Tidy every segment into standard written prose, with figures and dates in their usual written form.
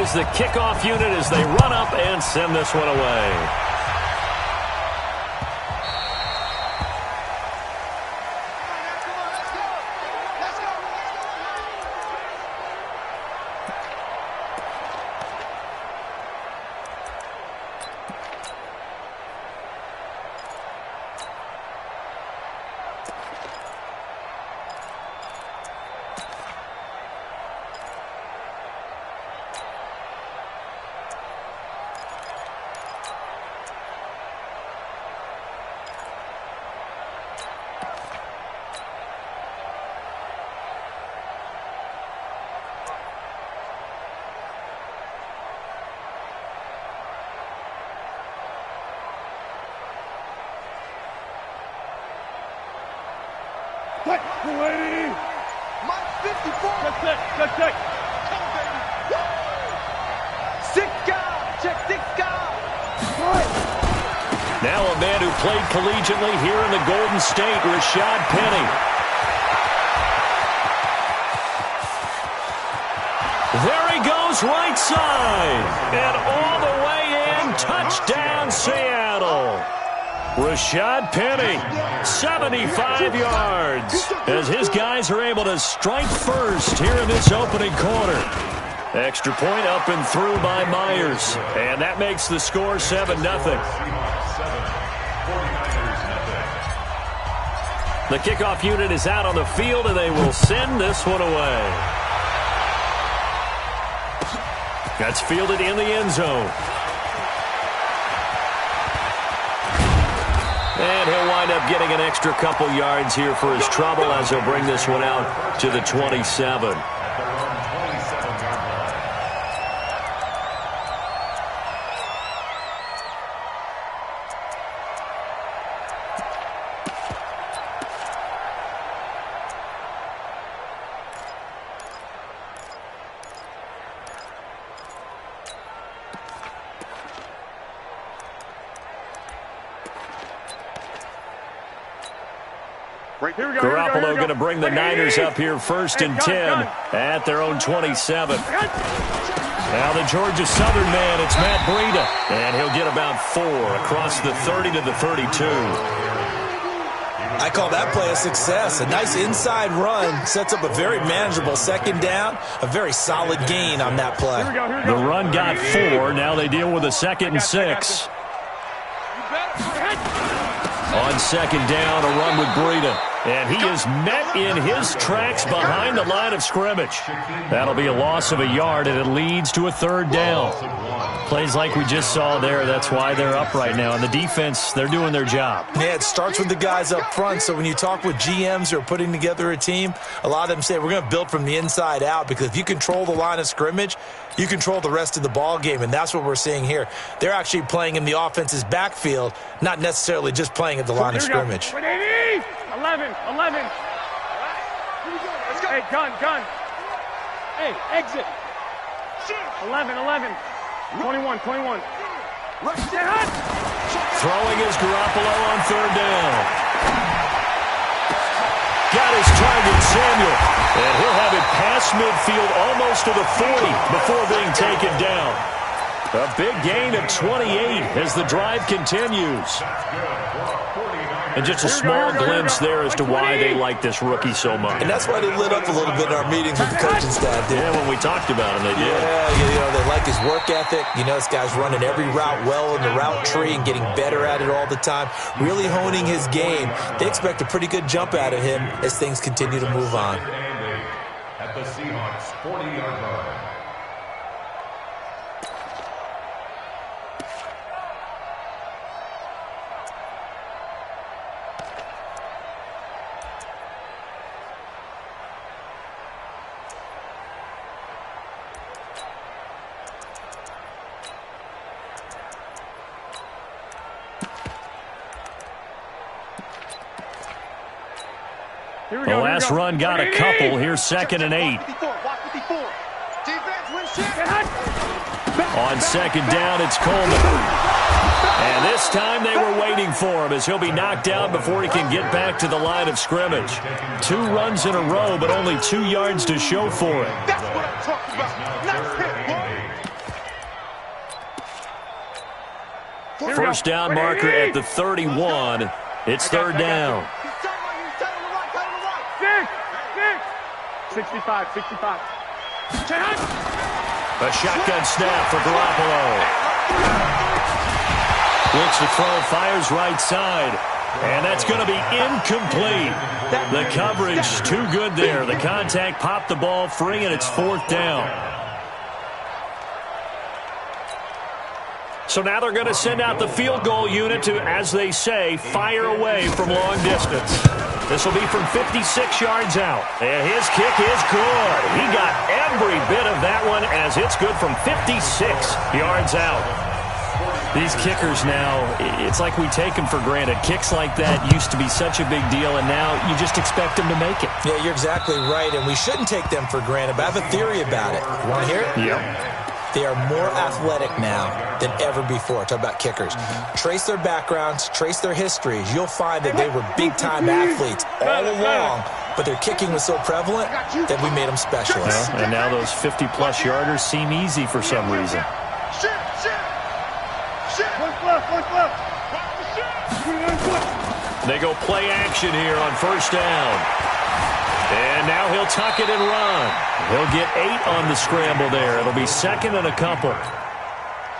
is the kickoff unit as they run up and send this one away. Mike 54. Check. Six guy. Check six guy. Now a man who played collegiately here in the Golden State, Rashad Penny. There he goes, right side. And all the way in, touchdown Seattle. Rashad Penny, 75 yards, as his guys are able to strike first here in this opening quarter. Extra point up and through by Myers, and that makes the score 7-0. The kickoff unit is out on the field, and they will send this one away. That's fielded in the end zone. And he'll wind up getting an extra couple yards here for his trouble as he'll bring this one out to the 27. Garoppolo going to bring the Niners up here 1st and 10 at their own 27. Now the Georgia Southern man, it's Matt Breida, and he'll get about 4 across the 30 to the 32. I call that play a success. A nice inside run sets up a very manageable second down, a very solid gain on that play. The run got 4. Now they deal with a 2nd and 6. On second down, a run with Breida. And he is met in his tracks behind the line of scrimmage. That'll be a loss of a yard, and it leads to a 3rd down. Plays like we just saw there. That's why they're up right now. And the defense, they're doing their job. Yeah, it starts with the guys up front. So when you talk with GMs who are putting together a team, a lot of them say we're going to build from the inside out, because if you control the line of scrimmage, you control the rest of the ball game, and that's what we're seeing here. They're actually playing in the offense's backfield, not necessarily just playing at the line of scrimmage. 11. Hey, gun. Hey, exit. 11. 21. Throwing is Garoppolo on 3rd down. Got his target, Samuel. And he'll have it past midfield almost to the 40 before being taken down. A big gain of 28 as the drive continues. And just a small glimpse there as to why they like this rookie so much. And that's why they lit up a little bit in our meetings with the coaching staff. Yeah, when we talked about him, they did. Yeah, they like his work ethic. This guy's running every route well in the route tree and getting better at it all the time, really honing his game. They expect a pretty good jump out of him as things continue to move on. At the Seahawks 40-yard line. The last run got a couple. Here's 2nd and 8. On second down, it's Coleman. And this time they were waiting for him as he'll be knocked down before he can get back to the line of scrimmage. 2 runs in a row, but only 2 yards to show for it. first down marker at the 31. It's third down. 65, 65. A shotgun snap for Garoppolo. Looks to throw, fires right side. And that's going to be incomplete. The coverage too good there. The contact popped the ball free, and it's fourth down. So now they're going to send out the field goal unit to, as they say, fire away from long distance. This will be from 56 yards out. And his kick is good. He got every bit of that one as it's good from 56 yards out. These kickers now, it's like we take them for granted. Kicks like that used to be such a big deal, and now you just expect them to make it. Yeah, you're exactly right, and we shouldn't take them for granted, but I have a theory about it. You want to hear it? Yep. They are more athletic now than ever before. Talk about kickers. Trace their backgrounds, trace their histories. You'll find that they were big-time athletes all along, but their kicking was so prevalent that we made them specialists. Well, and now those 50-plus yarders seem easy for some reason. They go play action here on first down. And now he'll tuck it and run. He'll get 8 on the scramble there. It'll be second and a couple.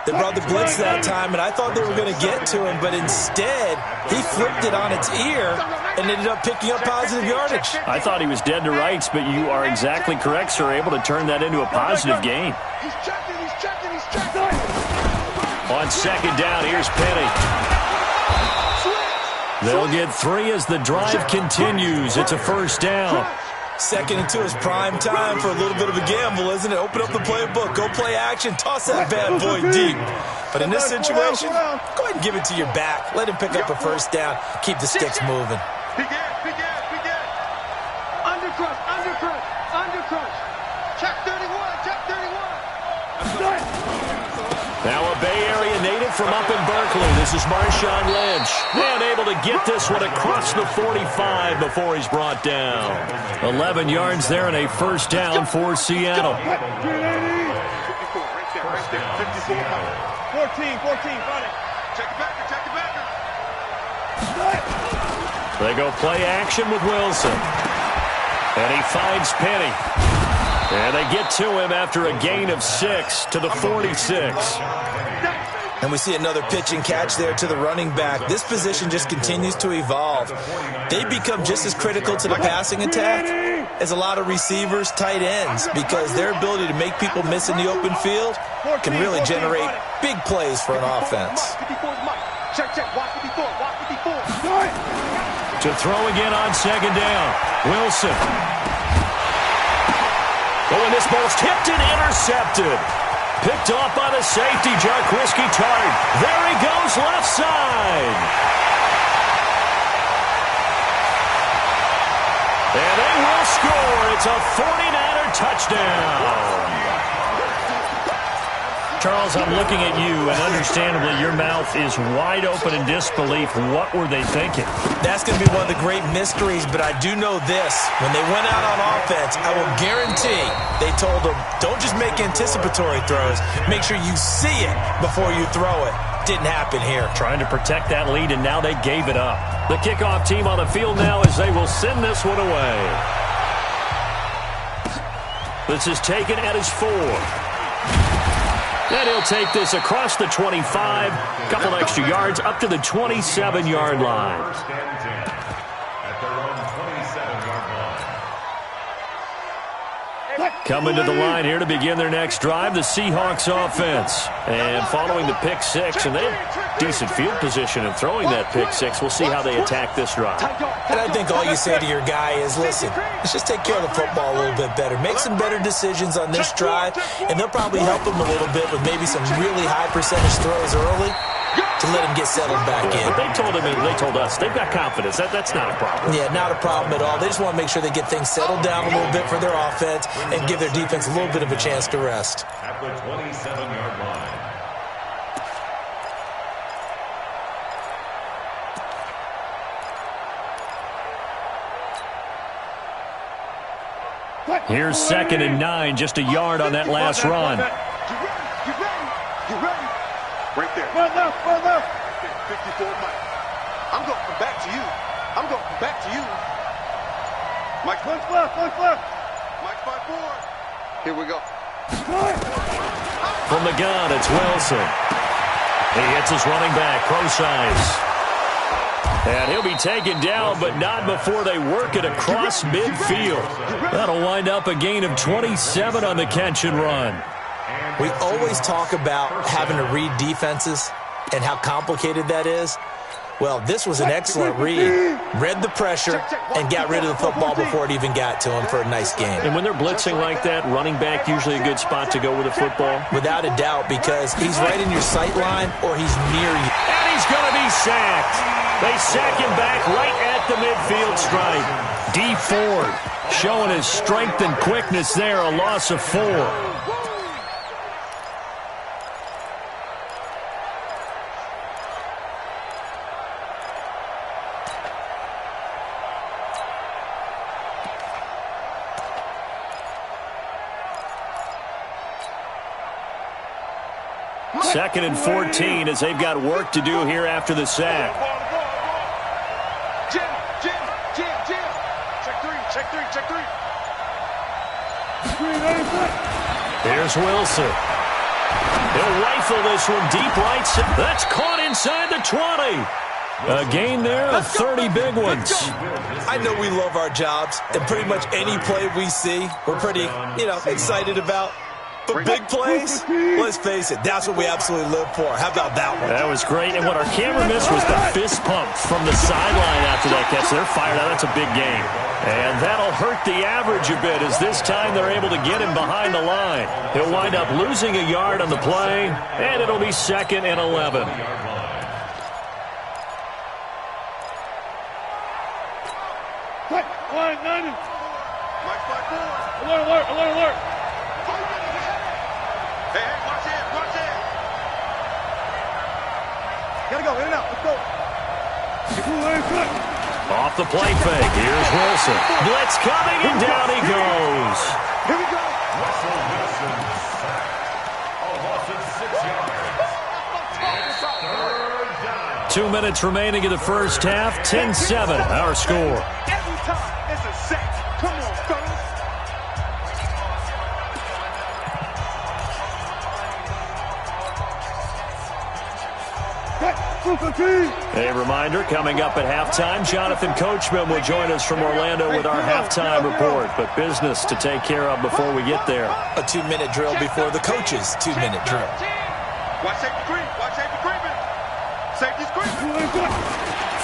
They brought the blitz that time, and I thought they were going to get to him, but instead he flipped it on its ear and ended up picking up positive yardage. I thought he was dead to rights, but you are exactly correct, sir. Able to turn that into a positive gain. He's checking. On second down, here's Penny. They'll get 3 as the drive continues. It's a first down. Second and 2 is prime time for a little bit of a gamble, isn't it? Open up the playbook, go play action, toss that bad boy deep. But in this situation, go ahead and give it to your back. Let him pick up a first down. Keep the sticks moving. Undercrush. Check 31. Now a Bay Area native from up in Berkeley. This is Marshawn Lynch. And able to get this one across the 45 before he's brought down. 11 yards there and a first down for Seattle. 14, run it. Check it back. They go play action with Wilson. And he finds Penny. And they get to him after a gain of 6 to the 46. And we see another pitch and catch there to the running back. This position just continues to evolve. They become just as critical to the passing attack as a lot of receivers, tight ends, because their ability to make people miss in the open field can really generate big plays for an offense. To throw again on second down. Wilson. Oh, and this ball's tipped and intercepted. Picked off by the safety, Jarquiski Tartt. There he goes, left side. And they will score. It's a 49er touchdown. Charles, I'm looking at you, and understandably, your mouth is wide open in disbelief. What were they thinking? That's going to be one of the great mysteries, but I do know this. When they went out on offense, I will guarantee they told them, don't just make anticipatory throws. Make sure you see it before you throw it. Didn't happen here. Trying to protect that lead, and now they gave it up. The kickoff team on the field now as they will send this one away. This is taken at his 4. And he'll take this across the 25, couple extra yards up to the 27-yard line. Coming to the line here to begin their next drive, the Seahawks offense. And following the pick 6, and they have decent field position in throwing that pick 6. We'll see how they attack this drive. And I think all you say to your guy is, listen, let's just take care of the football a little bit better. Make some better decisions on this drive, and they'll probably help him a little bit with maybe some really high percentage throws early to let him get settled back in. But they told him, and they told us, they've got confidence. That's not a problem. Yeah, not a problem at all. They just want to make sure they get things settled down a little bit for their offense and give their defense a little bit of a chance to rest. At the 27-yard line. Here's second and 9, just a yard on that last run. You ready? Right there. Run left. 54, Mike. I'm going to come back to you. I'm going to come back to you. Mike, punch left. Mike, 5-4. Here we go. From the gun, it's Wilson. He hits his running back, Prosise. And he'll be taken down, but not before they work it across midfield. That'll wind up a gain of 27 on the catch and run. We always talk about having to read defenses and how complicated that is. Well, this was an excellent read. Read the pressure and got rid of the football before it even got to him for a nice game. And when they're blitzing like that, running back usually a good spot to go with the football? Without a doubt, because he's right in your sight line or he's near you. And he's going to be sacked. They sack him back right at the midfield stripe. D Ford showing his strength and quickness there, a loss of 4. Second and 14 as they've got work to do here after the sack. Jim. Check three. Here's Wilson. He'll rifle this one deep right. That's caught inside the 20. A gain there of 30 big ones. I know we love our jobs, and pretty much any play we see, we're pretty, excited about. But big plays, let's face it, that's what we absolutely live for. How about that one? That was great. And what our camera missed was the fist pump from the sideline after that catch. They're fired out. That's a big game. And that'll hurt the average a bit as this time they're able to get him behind the line. He'll wind up losing a yard on the play, and it'll be 2nd and 11. Mike, 5-4. Alert. Hey, watch it. Gotta go, in and out, let's go. Off the play fake, here's Wilson. Blitz coming, and down he goes. Here we go. Russell Wilson, a loss of 6 yards. Third down. 2 minutes remaining in the first half, 10-7, our score. Every time, it's a sack. Come on, fellas. A reminder, coming up at halftime, Jonathan Coachman will join us from Orlando with our halftime report. But business to take care of before we get there. A 2-minute drill before the coach's 2-minute drill. Watch safety creeping. Safety's creeping.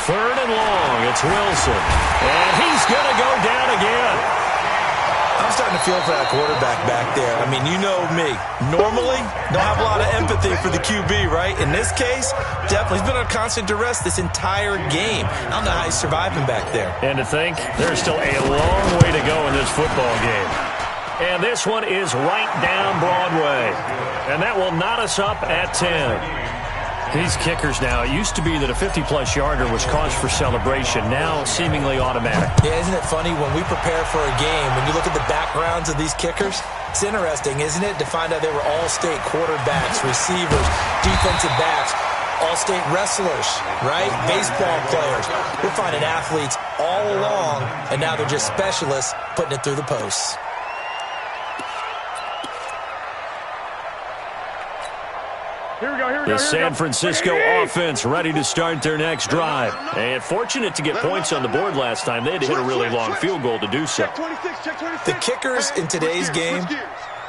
3rd and long, it's Wilson. And he's going to go down again. I'm starting to feel for that quarterback back there. I mean, you know me. Normally, don't have a lot of empathy for the QB, right? In this case, definitely. He's been on constant duress this entire game. I don't know how he's surviving back there. And to think, there's still a long way to go in this football game. And this one is right down Broadway. And that will knot us up at 10. These kickers now, it used to be that a 50-plus yarder was cause for celebration, now seemingly automatic. Yeah, isn't it funny when we prepare for a game, when you look at the backgrounds of these kickers, it's interesting, isn't it, to find out they were all-state quarterbacks, receivers, defensive backs, all-state wrestlers, right? Baseball players. We're finding athletes all along, and now they're just specialists putting it through the posts. The San Francisco offense ready to start their next drive. And fortunate to get points on the board last time. They had to hit a really long field goal to do so. The kickers in today's game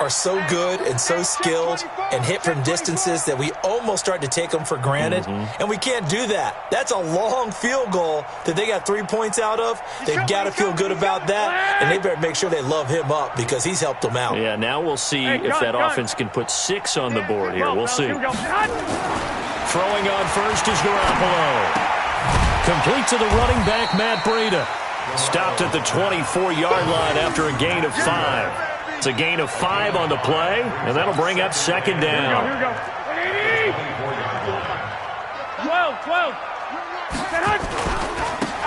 are so good and so skilled and hit from distances that we almost start to take them for granted. And we can't do that. That's a long field goal that they got 3 points out of. They've got to feel good about that, and they better make sure they love him up because he's helped them out. Yeah, now we'll see if that offense can put 6 on the board here. We'll see. Throwing on first is Garoppolo. Complete to the running back, Matt Breida. Stopped at the 24-yard line after a gain of 5. It's a gain of 5 on the play, and that'll bring up 2nd down. Here we go. 12.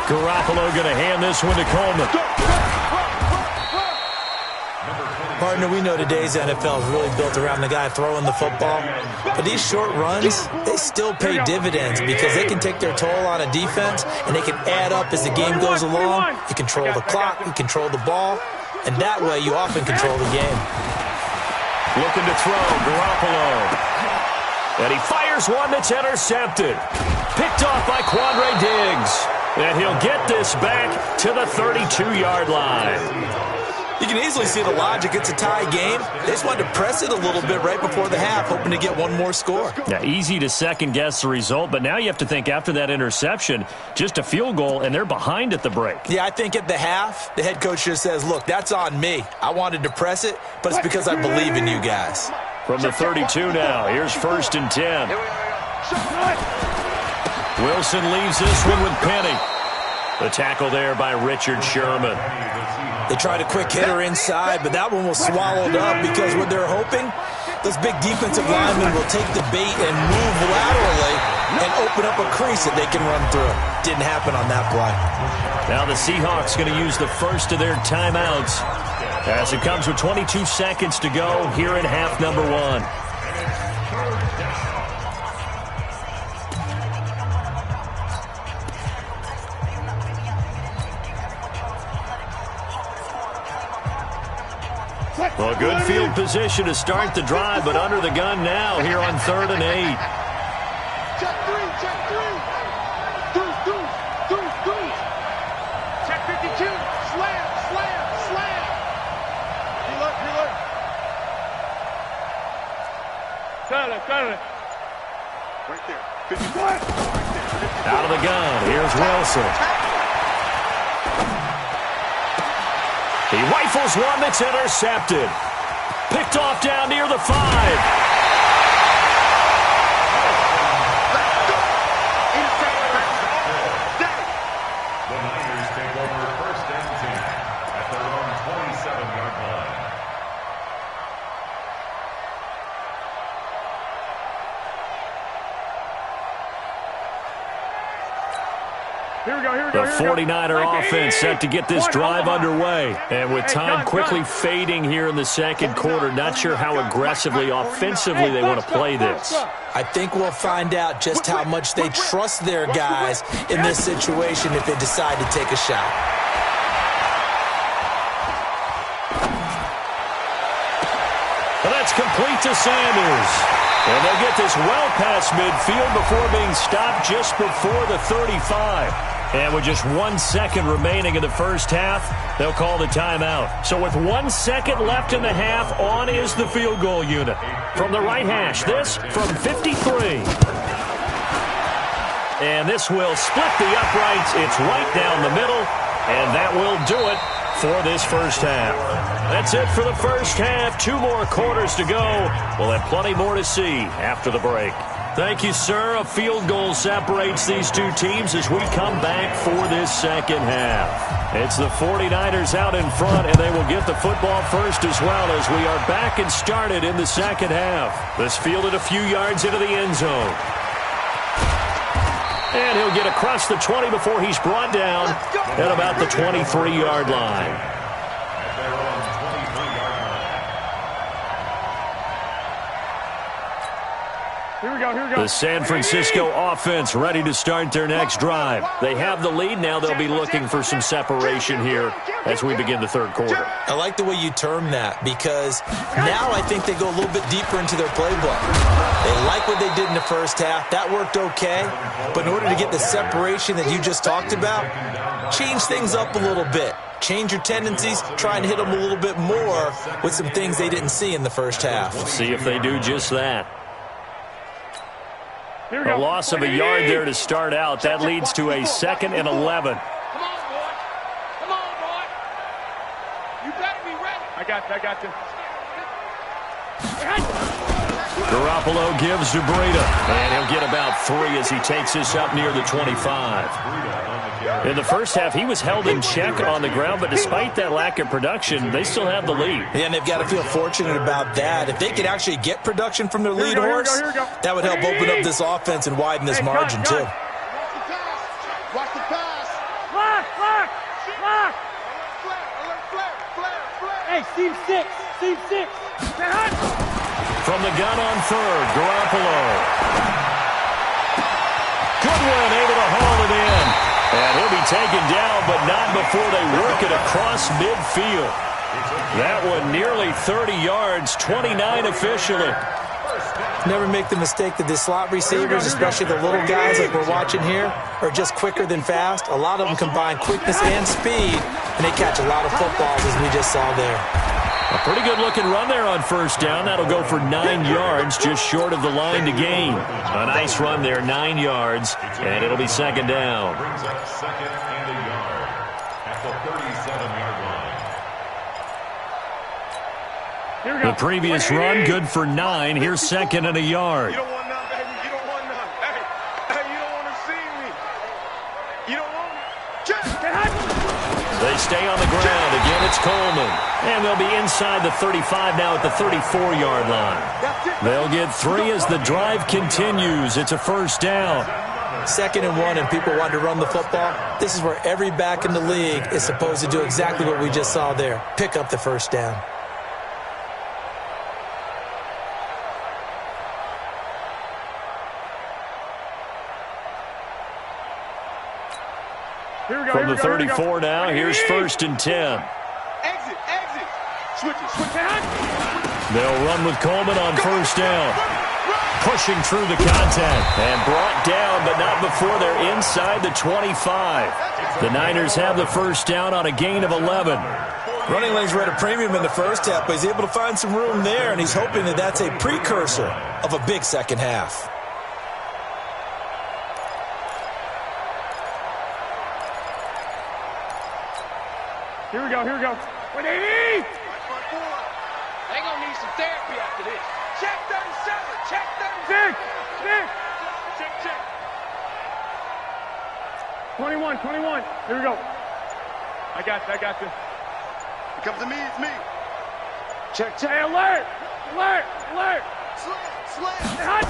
Garoppolo going to hand this one to Coleman. Number 20. Partner, we know today's NFL is really built around the guy throwing the football. But these short runs, they still pay dividends because they can take their toll on a defense, and they can add up as the game goes along. You control the clock, you control the ball, and that way you often control the game. Looking to throw, Garoppolo. And he fires one that's intercepted. Picked off by Quandre Diggs. And he'll get this back to the 32-yard line. You can easily see the logic. It's a tie game. They just wanted to press it a little bit right before the half, hoping to get one more score. Yeah, easy to second-guess the result, but now you have to think after that interception, just a field goal, and they're behind at the break. Yeah, I think at the half, the head coach just says, look, that's on me. I wanted to press it, but it's because I believe in you guys. From the 32 now, here's 1st and 10. Wilson leaves this one with Penny. The tackle there by Richard Sherman. They tried a quick hitter inside, but that one was swallowed up because what they're hoping, those big defensive linemen will take the bait and move laterally and open up a crease that they can run through. Didn't happen on that play. Now the Seahawks going to use the first of their timeouts as it comes with 22 seconds to go here in half number 1. Well, good field position to start the drive, but under the gun now here on 3rd and 8. Check 3, check 3. Deuce. Check 52. Slam. Reload. Got it. Right there. 51. Right there. Out of the gun. Here's Wilson. He rifles one that's intercepted. Picked off down near the 5. The Niners take over 1st and 10 at their own 27-yard line. The 49er offense set to get this drive underway. And with time quickly fading here in the second quarter, not sure how aggressively, offensively they want to play this. I think we'll find out just how much they trust their guys in this situation if they decide to take a shot. Well, that's complete to Sanders. And they'll get this well past midfield before being stopped just before the 35. And with just 1 second remaining in the first half, they'll call the timeout. So with 1 second left in the half, on is the field goal unit. From the right hash, this from 53. And this will split the uprights. It's right down the middle. And that will do it for this first half. That's it for the first half. 2 more quarters to go. We'll have plenty more to see after the break. Thank you, sir. A field goal separates these two teams as we come back for this second half. It's the 49ers out in front, and they will get the football first as well as we are back and started in the second half. This fielded a few yards into the end zone. And he'll get across the 20 before he's brought down at about the 23-yard line. Here we go. The San Francisco offense ready to start their next drive. They have the lead. Now they'll be looking for some separation here as we begin the third quarter. I like the way you term that because now I think they go a little bit deeper into their playbook. They like what they did in the first half. That worked okay. But in order to get the separation that you just talked about, change things up a little bit. Change your tendencies, try and hit them a little bit more with some things they didn't see in the first half. We'll see if they do just that. A loss of a yard there to start out. That leads to a 2nd and 11. Come on, boy. You better be ready. I got you. Garoppolo gives to Breida. And he'll get about 3 as he takes this up near the 25. In the first half, he was held in check on the ground, but despite that lack of production, they still have the lead. Yeah, and they've got to feel fortunate about that. If they could actually get production from their lead horse, that would help open up this offense and widen this margin, too. Watch the pass. Lock. Flare. Hey, Steve 6. Seat 6. From the gun on third, Garoppolo. Goodwin able to haul it in. And he'll be taken down, but not before they work it across midfield. That one nearly 30 yards, 29 officially. Never make the mistake that the slot receivers, especially the little guys like we're watching here, are just quicker than fast. A lot of them combine quickness and speed, and they catch a lot of footballs, as we just saw there. A pretty good-looking run there on first down. That'll go for 9 yards, just short of the line to gain. A nice run there, 9 yards, and it'll be second down. Brings up second and a yard at the 37-yard line. The previous run, good for 9. Here's second and a yard. You don't want none, baby. You don't want none. Hey, you don't want to see me. You don't want me. They stay on the ground. Again, it's Coleman. And they'll be inside the 35 now at the 34-yard line. They'll get 3 as the drive continues. It's a first down. 2nd and 1, and people want to run the football. This is where every back in the league is supposed to do exactly what we just saw there. Pick up the first down. From the 34 now, here's first and 10. Exit. Switch it. They'll run with Coleman on first down. Pushing through the contact and brought down, but not before they're inside the 25. The Niners have the first down on a gain of 11. Running lanes were at a premium in the first half, but he's able to find some room there, and he's hoping that that's a precursor of a big second half. Here we go. 180. They're going to need some therapy after this. Check 37. Check 37. Check. 21. Here we go. I got you. It comes to me. It's me. Check. Hey, alert. Slam.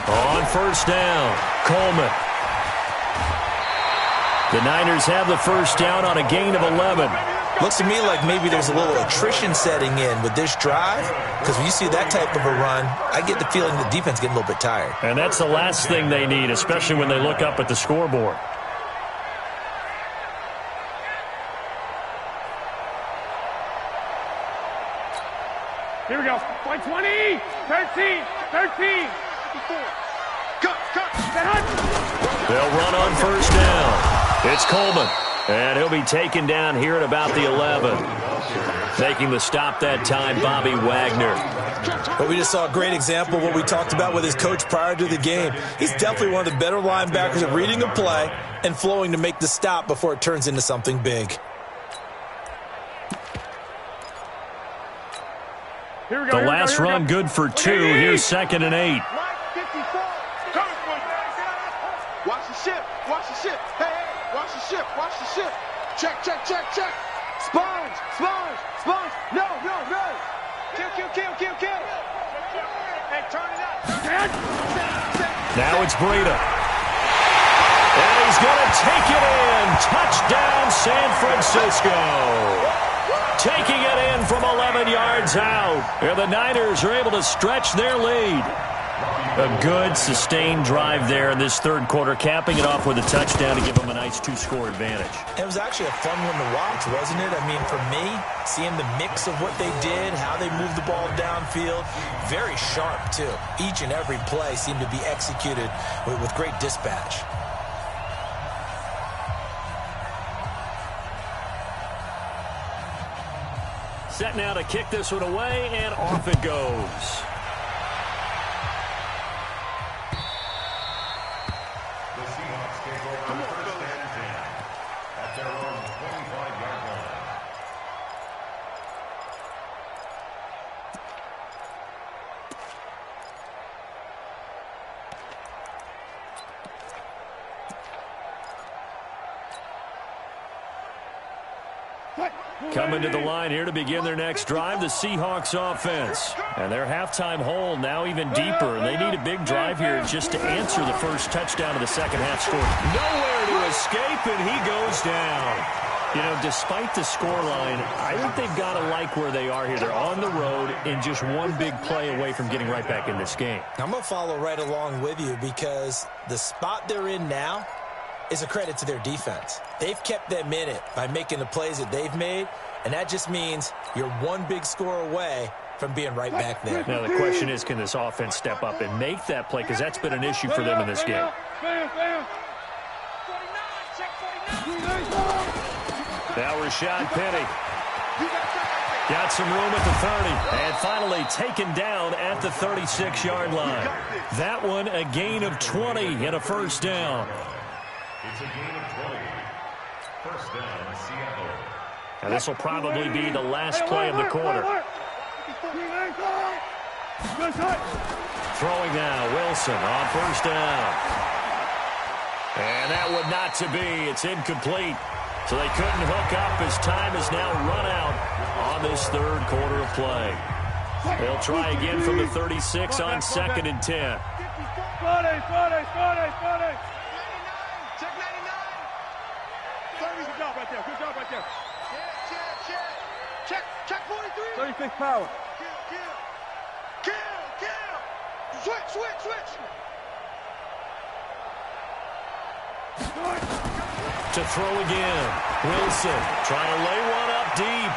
On first down, Coleman. The Niners have the first down on a gain of 11. Looks to me like maybe there's a little attrition setting in with this drive, because when you see that type of a run, I get the feeling the defense getting a little bit tired. And that's the last thing they need, especially when they look up at the scoreboard. Here we go. 20. 13. 54. Cut. They'll run on first down. It's Coleman, and he'll be taken down here at about the 11. Making the stop that time, Bobby Wagner. But we just saw a great example of what we talked about with his coach prior to the game. He's definitely one of the better linebackers at reading a play and flowing to make the stop before it turns into something big. Here we go. The last run good for 2. Here's second and 8. Watch the ship. Hey, watch the ship. Check. Sponge. No. Kill. Hey, turn it up. Now it's Breida. And he's going to take it in. Touchdown, San Francisco. Taking it in from 11 yards out. And the Niners are able to stretch their lead. A good, sustained drive there in this third quarter, capping it off with a touchdown to give them a nice 2-score advantage. It was actually a fun one to watch, wasn't it? I mean, for me, seeing the mix of what they did, how they moved the ball downfield, very sharp, too. Each and every play seemed to be executed with great dispatch. Set now to kick this one away, and off it goes. Coming to the line here to begin their next drive, the Seahawks offense. And their halftime hole now even deeper, and they need a big drive here just to answer the first touchdown of the second half score. Nowhere to escape, and he goes down. You know, despite the scoreline, I think they've got to like where they are here. They're on the road and just one big play away from getting right back in this game. I'm going to follow right along with you because the spot they're in now is a credit to their defense. They've kept them in it by making the plays that they've made, and that just means you're one big score away from being right back there. Now, the question is, can this offense step up and make that play? Because that's been an issue for them in this game. Now Rashad Penny. Got some room at the 30. And finally taken down at the 36-yard line. That one a gain of 20 and a first down. It's a gain of 20. First down, Seattle. Now this will probably be the last play of the quarter. Throwing now, Wilson on first down. And that would not to be. It's incomplete. So they couldn't hook up as time has now run out on this third quarter of play. They'll try again from the 36 on 2nd and 10. Check 99. Good job right there. Good job right there. Check 43. 36 power. Kill. Switch. To throw again. Wilson trying to lay one up deep.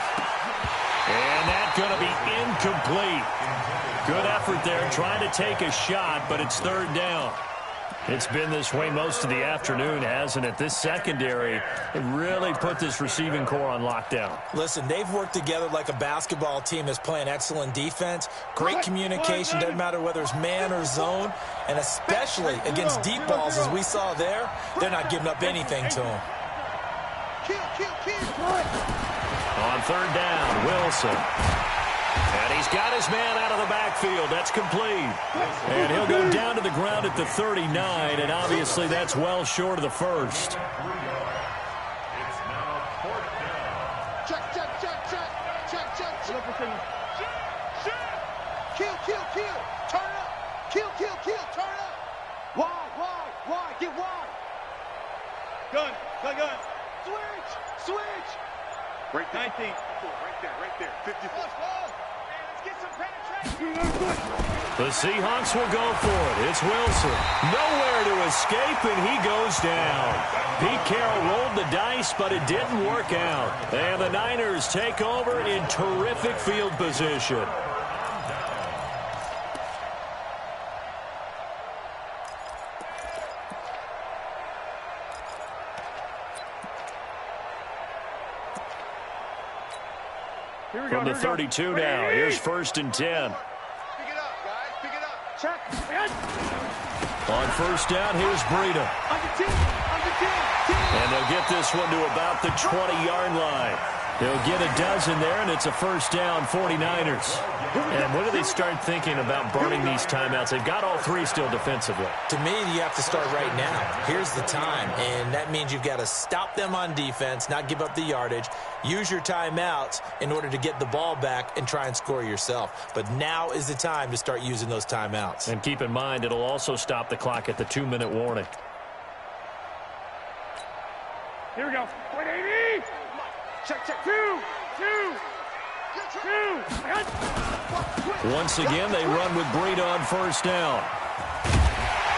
And that's going to be incomplete. Good effort there trying to take a shot, but it's third down. It's been this way most of the afternoon, hasn't it? This secondary really put this receiving core on lockdown. Listen, they've worked together like a basketball team that's playing excellent defense. Great communication, doesn't matter whether it's man or zone, and especially against deep balls as we saw there, they're not giving up anything to them. On third down, Wilson. And he's got his man out of the backfield. That's complete. And he'll go down to the ground at the 39, and obviously that's well short of the first. It's now fourth down. Check. Kill. Turn up. Kill. Turn up. Wide. Get wide. Gun. Switch. Right there. 19. Right there. 54. Let's get some penetration. The Seahawks will go for it. It's Wilson. Nowhere to escape, and he goes down. Pete Carroll rolled the dice, but it didn't work out. And the Niners take over in terrific field position. From the 32 now, here's 1st and 10. Pick it up, guys. Pick it up. Check. On first down, here's Breida. Under 10. And they'll get this one to about the 20-yard line. They'll get a dozen there, and it's a first down, 49ers. And when do they start thinking about burning these timeouts? They've got all three still defensively. To me, you have to start right now. Here's the time, and that means you've got to stop them on defense, not give up the yardage, use your timeouts in order to get the ball back and try and score yourself. But now is the time to start using those timeouts. And keep in mind, it'll also stop the clock at the 2-minute warning. Here we go. 180. Check. 2. Once again, they run with Breida on first down.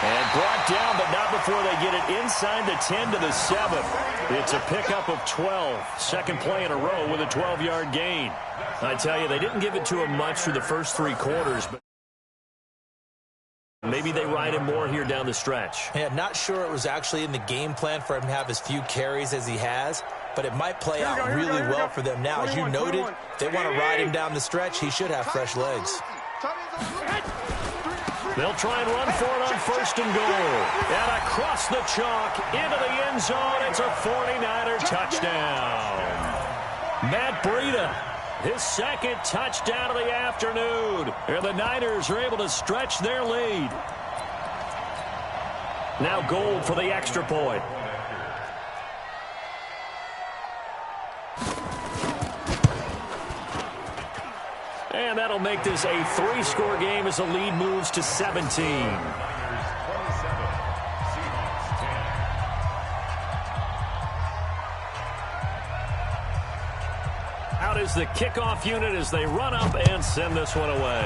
And brought down, but not before they get it inside the 10 to the 7. It's a pickup of 12. Second play in a row with a 12-yard gain. I tell you, they didn't give it to him much through the first 3 quarters, but maybe they ride him more here down the stretch. Yeah, not sure it was actually in the game plan for him to have as few carries as he has, but it might play out really well for them now. As you noted, if they want to ride him down the stretch, he should have fresh legs. They'll try and run for it on 1st and goal. And across the chalk into the end zone. It's a 49er touchdown. Matt Breida, his second touchdown of the afternoon. And the Niners are able to stretch their lead. Now Gold for the extra point. And that'll make this a 3-score game as the lead moves to 17. Out is the kickoff unit as they run up and send this one away.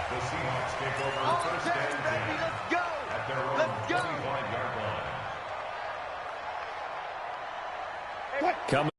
The Seahawks take over first and 10 Let's go. at their own Let's go. 25-yard line. Coming